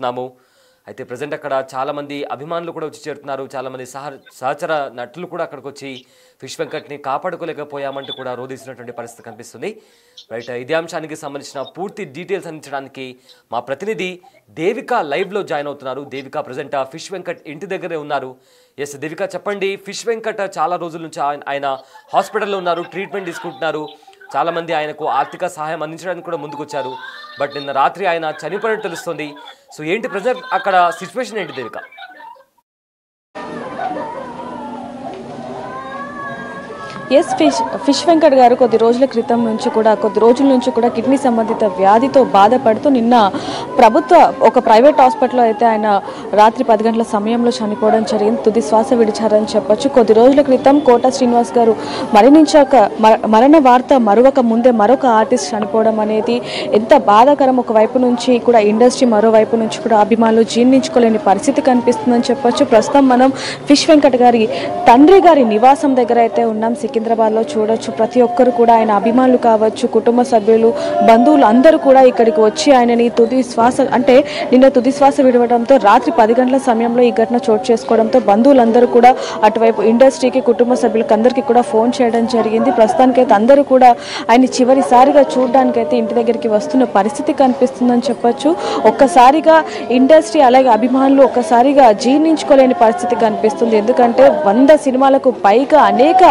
నాము అయితే ప్రెజెంట్ అక్కడ చాలా మంది అభిమానులు కూడా వచ్చి చేరుతున్నారు. చాలా మంది సహచర నటులు కూడా అక్కడికి వచ్చి ఫిష్ వెంకట్ని కాపాడుకోలేకపోయామంటూ కూడా రోధిస్తున్నటువంటి పరిస్థితి కనిపిస్తుంది. రైట్, ఇదే అంశానికి సంబంధించిన పూర్తి డీటెయిల్స్ అందించడానికి మా ప్రతినిధి దేవిక లైవ్లో జాయిన్ అవుతున్నారు. దేవిక ప్రెజెంట్ ఫిష్ వెంకట్ ఇంటి దగ్గరే ఉన్నారు. ఎస్ దేవిక, చెప్పండి. ఫిష్ వెంకట్ చాలా రోజుల నుంచి ఆయన హాస్పిటల్లో ఉన్నారు, ట్రీట్మెంట్ తీసుకుంటున్నారు. చాలామంది ఆయనకు ఆర్థిక సహాయం అందించడానికి కూడా ముందుకొచ్చారు. బట్ నిన్న రాత్రి ఆయన చనిపోయినట్టు తెలుస్తుంది. సో ఏంటి ప్రజెంట్ అక్కడ సిచ్యువేషన్ ఏంటి దేవిక? ఎస్ ఫిష్ వెంకట్ గారు కొద్ది రోజుల నుంచి కూడా కిడ్నీ సంబంధిత వ్యాధితో బాధపడుతూ నిన్న ఒక ప్రైవేట్ హాస్పిటల్లో అయితే ఆయన రాత్రి 10 గంటల సమయంలో చనిపోవడం జరిగింది. తుది శ్వాస విడిచారని చెప్పొచ్చు. కొద్ది రోజుల క్రితం కోట శ్రీనివాస్ గారు మరణ వార్త మరొక ముందే మరొక ఆర్టిస్ట్ చనిపోవడం అనేది ఎంత బాధాకరం. ఒకవైపు నుంచి కూడా ఇండస్ట్రీ, మరోవైపు నుంచి కూడా అభిమానులు జీర్ణించుకోలేని పరిస్థితి కనిపిస్తుందని చెప్పొచ్చు. ప్రస్తుతం మనం ఫిష్ వెంకట్ గారి తండ్రి గారి నివాసం దగ్గర అయితే ఉన్నాం. సికింద్రాబాద్లో చూడొచ్చు. ప్రతి ఒక్కరు కూడా ఆయన అభిమానులు కావచ్చు, కుటుంబ సభ్యులు, బంధువులు అందరూ కూడా ఇక్కడికి వచ్చి ఆయనని నిన్న తుది శ్వాస విడవడంతో రాత్రి 10 గంటల సమయంలో ఈ ఘటన చోటు చేసుకోవడంతో బంధువులందరూ కూడా అటువైపు ఇండస్ట్రీకి, కుటుంబ సభ్యులకు అందరికీ కూడా ఫోన్ చేయడం జరిగింది. ప్రస్తుతానికైతే అందరూ కూడా ఆయన చివరిసారిగా చూడడానికైతే ఇంటి దగ్గరికి వస్తున్న పరిస్థితి కనిపిస్తుందని చెప్పొచ్చు. ఒక్కసారిగా ఇండస్ట్రీ అలాగే అభిమానులు ఒక్కసారిగా జీర్ణించుకోలేని పరిస్థితి కనిపిస్తుంది. ఎందుకంటే 100 సినిమాలకు పైగా అనేక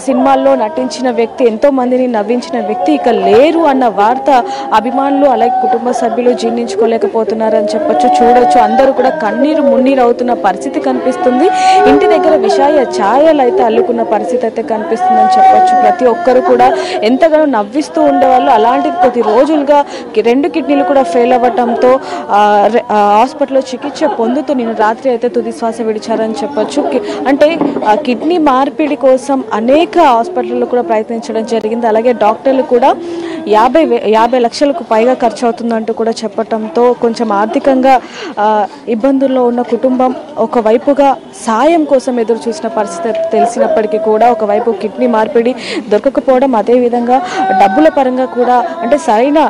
సినిమాల్లో నటించిన వ్యక్తి, ఎంతో మందిని నవ్వించిన వ్యక్తి ఇక లేరు అన్న వార్త అభిమానులు అలాగే కుటుంబ సభ్యులు జీర్ణించుకోలేకపోతున్నారని చెప్పొచ్చు. చూడొచ్చు, అందరూ కూడా కన్నీరు మున్నీరు అవుతున్న పరిస్థితి కనిపిస్తుంది. ఇంటి దగ్గర విషాయ ఛాయలు అయితే అల్లుకున్న పరిస్థితి అయితే కనిపిస్తుందని చెప్పొచ్చు. ప్రతి ఒక్కరు కూడా ఎంతగానో నవ్విస్తూ ఉండేవాళ్ళు. అలాంటిది కొద్ది రోజులుగా 2 కిడ్నీలు కూడా ఫెయిల్ అవ్వడంతో హాస్పిటల్లో చికిత్స పొందుతూ నిన్న రాత్రి అయితే తుది శ్వాస విడిచారని చెప్పొచ్చు. అంటే కిడ్నీ మార్పిడి కోసం అనేక హాస్పిటల్లో కూడా ప్రయత్నించడం జరిగింది. అలాగే డాక్టర్లు కూడా 50 లక్షలకు పైగా ఖర్చు అవుతుందంటూ కూడా చెప్పడంతో కొంచెం ఆర్థికంగా ఇబ్బందుల్లో ఉన్న కుటుంబం ఒకవైపుగా సాయం కోసం ఎదురు చూసిన పరిస్థితి తెలిసినప్పటికీ కూడా ఒకవైపు కిడ్నీ మార్పిడి దొరకకపోవడం, అదేవిధంగా డబ్బుల పరంగా కూడా అంటే సరైన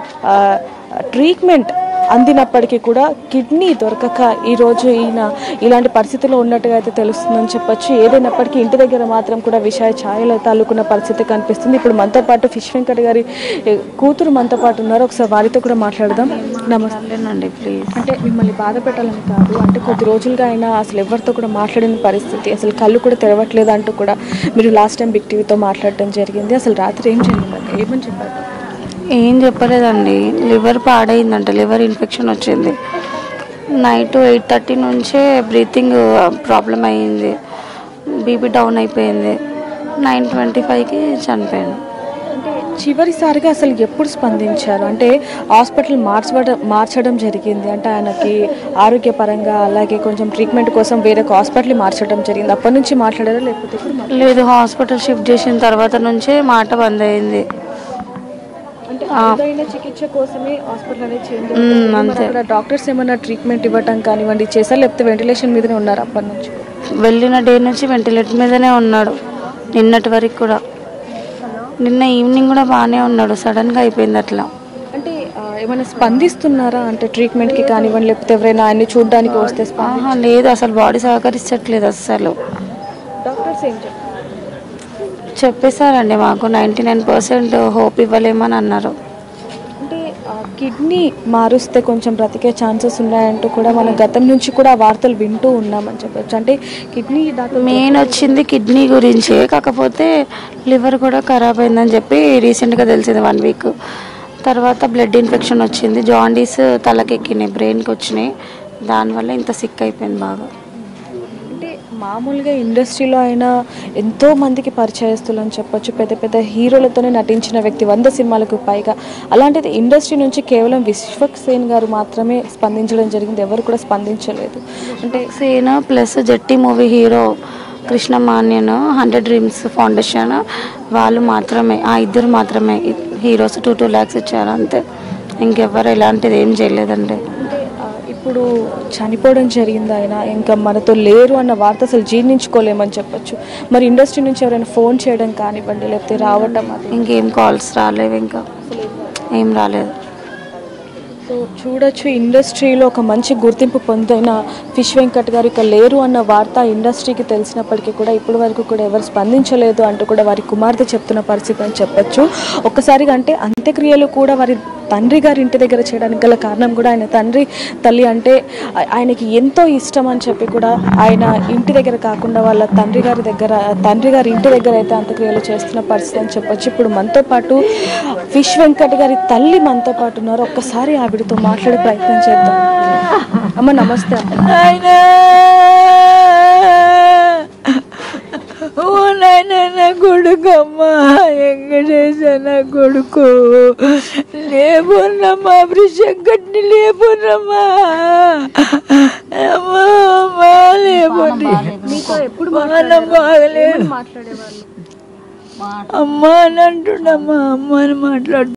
ట్రీట్మెంట్ అందినప్పటికీ కూడా కిడ్నీ దొరకక ఈరోజు ఈయన ఇలాంటి పరిస్థితిలో ఉన్నట్టుగా అయితే తెలుస్తుందని చెప్పొచ్చు. ఏదైనప్పటికీ ఇంటి దగ్గర మాత్రం కూడా విషయ ఛాయలు అయితే అల్లుకున్న పరిస్థితి కనిపిస్తుంది. ఇప్పుడు మనతో పాటు ఫిష్ వెంకట్ గారి కూతురు మనతో పాటు ఉన్నారు. ఒకసారి వారితో కూడా మాట్లాడదాం. నమస్తే అండి. ప్లీజ్, అంటే మిమ్మల్ని బాధ పెట్టాలని కాదు, అంటే కొద్ది రోజులుగా ఆయన అసలు ఎవరితో కూడా మాట్లాడిన పరిస్థితి, అసలు కళ్ళు కూడా తెరవట్లేదు అంటూ కూడా మీరు లాస్ట్ టైం బిగ్ టీవీతో మాట్లాడటం జరిగింది. అసలు రాత్రి ఏం జరిగిందంటే ఏమని చెప్పారు? ఏం చెప్పలేదండి. లివర్ పాడైందంట, లివర్ ఇన్ఫెక్షన్ వచ్చింది. నైట్ 8:30 నుంచే బ్రీతింగ్ ప్రాబ్లం అయ్యింది, బీపీ డౌన్ అయిపోయింది. 9:25కి చనిపోయింది. అంటే చివరిసారిగా అసలు ఎప్పుడు స్పందించారు? అంటే హాస్పిటల్ మార్చడం జరిగింది, అంటే ఆయనకి ఆరోగ్యపరంగా అలాగే కొంచెం ట్రీట్మెంట్ కోసం వేరే హాస్పిటల్ మార్చడం జరిగింది. అప్పటి నుంచి మాట్లాడారా లేకపోతే? లేదు, హాస్పిటల్ షిఫ్ట్ చేసిన తర్వాత నుంచే మాట బంద్ అయింది. చికిత్స కోసమే హాస్పిటల్ అనేది చేయండి. డాక్టర్స్ ఏమైనా ట్రీట్మెంట్ ఇవ్వటం కానివ్వండి చేశారు, లేకపోతే వెంటిలేషన్ మీదనే ఉన్నారు? అప్పటి నుంచి వెళ్ళిన డే నుంచి వెంటిలేటర్ మీదనే ఉన్నాడు, నిన్నటి వరకు కూడా. నిన్న ఈవినింగ్ కూడా బాగానే ఉన్నాడు, సడన్గా అయిపోయింది అట్లా. అంటే ఏమైనా స్పందిస్తున్నారా అంటే ట్రీట్మెంట్కి కానివ్వండి, లేకపోతే ఎవరైనా ఆయన్ని చూడడానికి వస్తే? లేదు, అసలు బాడీ సహకరించట్లేదు అస్సలు. డాక్టర్స్ ఏం చెప్పేశారండి, మాకు 99% హోప్ ఇవ్వలేమని అన్నారు. అంటే కిడ్నీ మారుస్తే కొంచెం బ్రతికే ఛాన్సెస్ ఉన్నాయంటూ కూడా మనం గతం నుంచి కూడా వార్తలు వింటూ ఉన్నామని చెప్పచ్చు. అంటే కిడ్నీ మెయిన్ వచ్చింది కిడ్నీ గురించే, కాకపోతే లివర్ కూడా ఖరాబ్ అయిందని చెప్పి రీసెంట్గా తెలిసింది 1 వీక్ తర్వాత. బ్లడ్ ఇన్ఫెక్షన్ వచ్చింది, జాండీస్ తలకెక్కినాయి, బ్రెయిన్కి వచ్చినాయి. దానివల్ల ఇంత సిక్ అయిపోయింది బాగా. మామూలుగా ఇండస్ట్రీలో అయినా ఎంతో మందికి పరిచయస్తులు అని చెప్పొచ్చు, పెద్ద పెద్ద హీరోలతోనే నటించిన వ్యక్తి, 100 సినిమాలకు పైగా. అలాంటిది ఇండస్ట్రీ నుంచి కేవలం విశ్వక్సేన్ గారు మాత్రమే స్పందించడం జరిగింది, ఎవరు కూడా స్పందించలేదు. అంటే సేన ప్లస్ జట్టి మూవీ హీరో కృష్ణ మాన్యన్, 100 డ్రీమ్స్ ఫౌండేషన్ వాళ్ళు మాత్రమే, ఆ ఇద్దరు మాత్రమే హీరోస్ 2 lakhs ఇచ్చారు అంతే. ఇంకెవ్వరు ఇలాంటిది ఏం చేయలేదండి. ఇప్పుడు చనిపోవడం జరిగింది ఆయన, ఇంకా మనతో లేరు అన్న వార్త అసలు జీర్ణించుకోలేమని చెప్పొచ్చు. మరి ఇండస్ట్రీ నుంచి ఎవరైనా ఫోన్ చేయడం కానివ్వండి, లేకపోతే రావటం, ఇంకేం కాల్స్ రాలేవు, ఇంకా ఏం రాలేదు. సో చూడొచ్చు, ఇండస్ట్రీలో ఒక మంచి గుర్తింపు పొందిన ఫిష్ వెంకట్ గారు ఇక లేరు అన్న వార్త ఇండస్ట్రీకి తెలిసినప్పటికీ కూడా ఇప్పటి వరకు కూడా ఎవరు స్పందించలేదు అంటూ కూడా వారి కుమార్తె చెప్తున్న పరిస్థితి అని చెప్పొచ్చు. ఒక్కసారిగా అంటే అంత్యక్రియలు కూడా వారి తండ్రి గారి ఇంటి దగ్గర చేయడానికి గల కారణం కూడా ఆయన తల్లి అంటే ఆయనకి ఎంతో ఇష్టం అని చెప్పి కూడా ఆయన ఇంటి దగ్గర కాకుండా వాళ్ళ తండ్రి గారి ఇంటి దగ్గర అయితే అంత్యక్రియలు చేస్తున్న పరిస్థితి అని చెప్పొచ్చు. ఇప్పుడు మనతో పాటు ఫిష్ వెంకట్ గారి తల్లి మనతో పాటు ఉన్నారు. ఒక్కసారి ఆవిడతో మాట్లాడే ప్రయత్నం చేద్దాం. అమ్మ నమస్తే. నా కొడుకమ్మా, వెంకటేశ నా కొడుకు, లేబున్నమ్మా, శంకట్ని లేబున్నమ్మా, అమ్మా లేబుండి బాగలేదు, అమ్మా అని అంటుండమ్మా, అమ్మ అని మాట్లాడు.